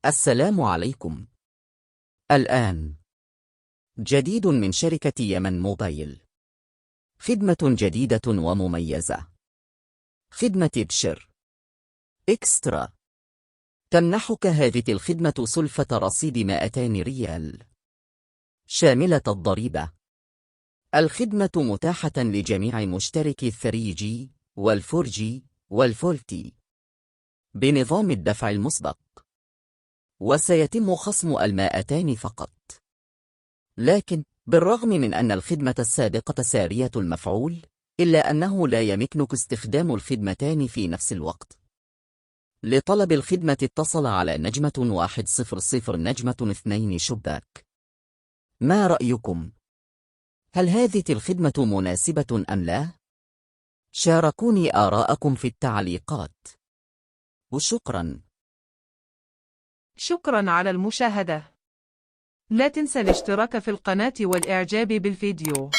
السلام عليكم. الآن جديد من شركة يمن موبايل. خدمة جديدة ومميزة. خدمة ابشر إكسترا. تمنحك هذه الخدمة سلفة رصيد 200 ريال شاملة الضريبة. الخدمة متاحة لجميع مشتركي 3G وال4G وال4T بنظام الدفع المسبق، وسيتم خصم 200 فقط. لكن بالرغم من أن الخدمة السابقة سارية المفعول، إلا أنه لا يمكنك استخدام الخدمتان في نفس الوقت. لطلب الخدمة اتصل على *100*2 شباك. ما رأيكم؟ هل هذه الخدمة مناسبة أم لا؟ شاركوني آراءكم في التعليقات. وشكرا. شكرا على المشاهدة. لا تنسى الاشتراك في القناة والإعجاب بالفيديو.